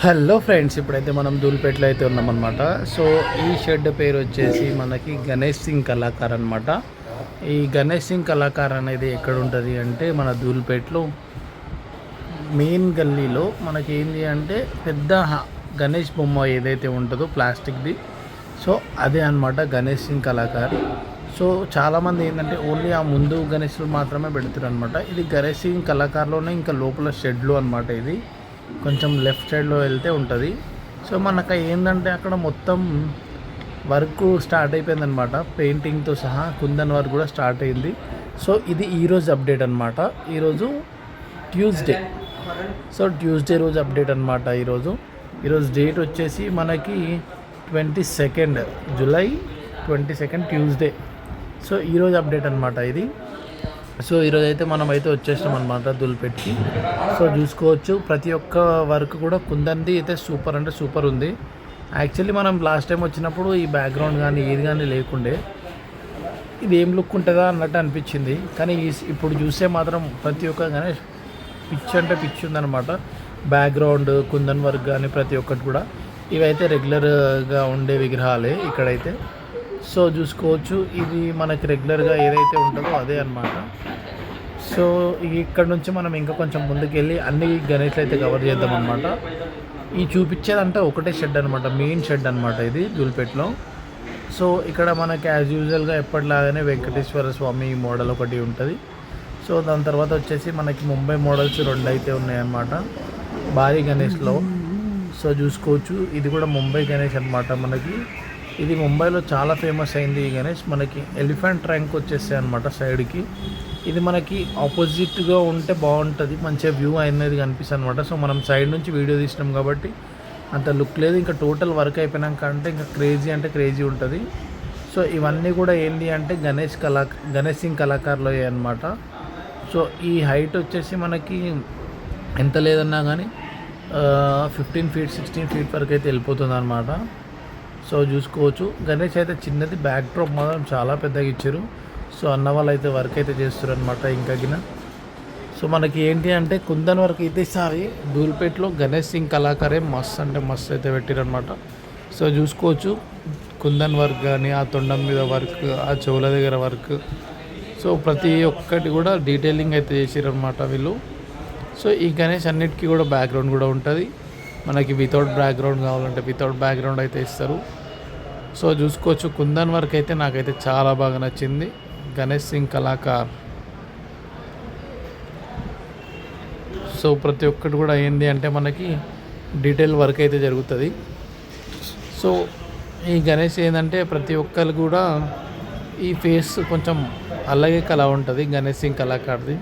Hello friends, ఇప్పుడైతే మనం ధూల్పేటలో అయితే ఉన్నామన్నమాట. సో ఈ షెడ్ పేరు వచ్చేసి మనకి గణేష్ సింగ్ కళాకార్ అనమాట. ఈ గణేష్ సింగ్ కళాకార్ అనేది ఎక్కడ ఉంటుంది అంటే మన ధూల్పేటలో మెయిన్ గల్లీలో మనకి ఏంటి అంటే పెద్ద గణేష్ బొమ్మ ఏదైతే ఉంటుందో ప్లాస్టిక్ది, సో అదే అనమాట గణేష్ సింగ్ కళాకార్. సో చాలామంది ఏంటంటే ఓన్లీ ఆ ముందు గణేష్లు మాత్రమే పెడతారు అనమాట. ఇది గణేష్ సింగ్ కళాకారులోనే ఇంకా లోపల షెడ్లు అనమాట. ఇది కొంచెం లెఫ్ట్ సైడ్లో వెళ్తే ఉంటుంది. సో మనకు ఏంటంటే అక్కడ మొత్తం వర్క్ స్టార్ట్ అయిపోయిందనమాట, పెయింటింగ్తో సహా కుందన్ వర్క్ కూడా స్టార్ట్ అయింది. సో ఇది ఈరోజు అప్డేట్ అనమాట. ఈరోజు ట్యూస్డే. సో ట్యూస్డే రోజు అప్డేట్ అనమాట. ఈరోజు డేట్ వచ్చేసి మనకి 22 జూలై 22 ట్యూస్డే. సో ఈరోజు అప్డేట్ అనమాట ఇది. సో ఈరోజు అయితే మనం అయితే వచ్చేసాం అనమాట ధూల్పేట్కి. సో చూసుకోవచ్చు ప్రతి ఒక్క వర్క్ కూడా కుందన్ది అయితే సూపర్ అంటే సూపర్ ఉంది. యాక్చువల్లీ మనం లాస్ట్ టైం వచ్చినప్పుడు ఈ బ్యాక్గ్రౌండ్ కానీ ఏది కానీ లేకుండే, ఇది ఏం లుక్ ఉంటుందా అన్నట్టు అనిపించింది. కానీ ఇప్పుడు చూస్తే మాత్రం ప్రతి ఒక్క గణేష్ పిచ్ అంటే పిచ్ ఉందన్నమాట. బ్యాక్గ్రౌండ్ కుందన్ వర్క్ కానీ ప్రతి ఒక్కటి కూడా ఇవైతే రెగ్యులర్గా ఉండే విగ్రహాలే ఇక్కడైతే. సో చూసుకోవచ్చు ఇది మనకి రెగ్యులర్గా ఏదైతే ఉంటుందో అదే అనమాట. సో ఇక్కడ నుంచి మనం ఇంకా కొంచెం ముందుకెళ్ళి అన్ని గణేష్లు అయితే కవర్ చేద్దాం అనమాట. ఈ చూపించేదంటే ఒకటే షెడ్ అనమాట, మెయిన్ షెడ్ అనమాట ఇది ధూల్పేట్లో. సో ఇక్కడ మనకి యాజ్ యూజువల్గా ఎప్పటిలాగానే వెంకటేశ్వర స్వామి మోడల్ ఒకటి ఉంటుంది. సో దాని తర్వాత వచ్చేసి మనకి ముంబై మోడల్స్ 2 అయితే ఉన్నాయన్నమాట భారీ గణేష్లో. సో చూసుకోవచ్చు ఇది కూడా ముంబై గణేష్ అనమాట. మనకి ఇది ముంబైలో చాలా ఫేమస్ అయింది ఈ గణేష్. మనకి ఎలిఫెంట్ ర్యాంక్ వచ్చేస్తాయి అనమాట సైడ్కి. ఇది మనకి ఆపోజిట్గా ఉంటే బాగుంటుంది, మంచిగా వ్యూ అనేది కనిపిస్తుంది అనమాట. సో మనం సైడ్ నుంచి వీడియో తీసినాం కాబట్టి అంత లుక్ లేదు. ఇంకా టోటల్ వర్క్ అయిపోయినాక అంటే ఇంకా క్రేజీ అంటే క్రేజీ ఉంటుంది. సో ఇవన్నీ కూడా ఏంటి అంటే గణేష్ సింగ్ కళాకారులు అనమాట. సో ఈ హైట్ వచ్చేసి మనకి ఎంత లేదన్నా కానీ 15 feet 16 feet వరకు అయితే వెళ్ళిపోతుంది అనమాట. సో చూసుకోవచ్చు గణేష్ అయితే చిన్నది, బ్యాక్ డ్రాప్ మాత్రం చాలా పెద్దగా ఇచ్చారు. సో అన్న వాళ్ళు అయితే వర్క్ అయితే చేస్తారు అనమాట ఇంకా గిన. సో మనకి ఏంటి అంటే కుందన్ వర్క్ అయితే ఈసారి ధూల్పేట్లో గణేష్ సింగ్ కళాకారే మస్త్ అంటే మస్త్ అయితే పెట్టారనమాట. సో చూసుకోవచ్చు కుందన్ వర్క్ కానీ, ఆ తొండం మీద వర్క్, ఆ చెవుల దగ్గర వర్క్, సో ప్రతి ఒక్కటి కూడా డీటెయిలింగ్ అయితే చేసారనమాట వీళ్ళు. సో ఈ గణేష్ అన్నిటికీ కూడా బ్యాక్గ్రౌండ్ కూడా ఉంటుంది. మనకి వితౌట్ బ్యాక్గ్రౌండ్ కావాలంటే వితౌట్ బ్యాక్గ్రౌండ్ అయితే ఇస్తారు. సో చూసుకోవచ్చు కుందన్ వర్క్ అయితే నాకైతే చాలా బాగా నచ్చింది. గణేష్ సింగ్ కళాకార్. సో ప్రతి ఒక్కటి కూడా ఏంటి అంటే మనకి డీటెయిల్ వర్క్ అయితే జరుగుతుంది. సో ఈ గణేష్ ఏంటంటే ప్రతి ఒక్కరు కూడా ఈ ఫేస్ కొంచెం అలాగే కళ ఉంటుంది గణేష్ సింగ్ కళాకార్ది.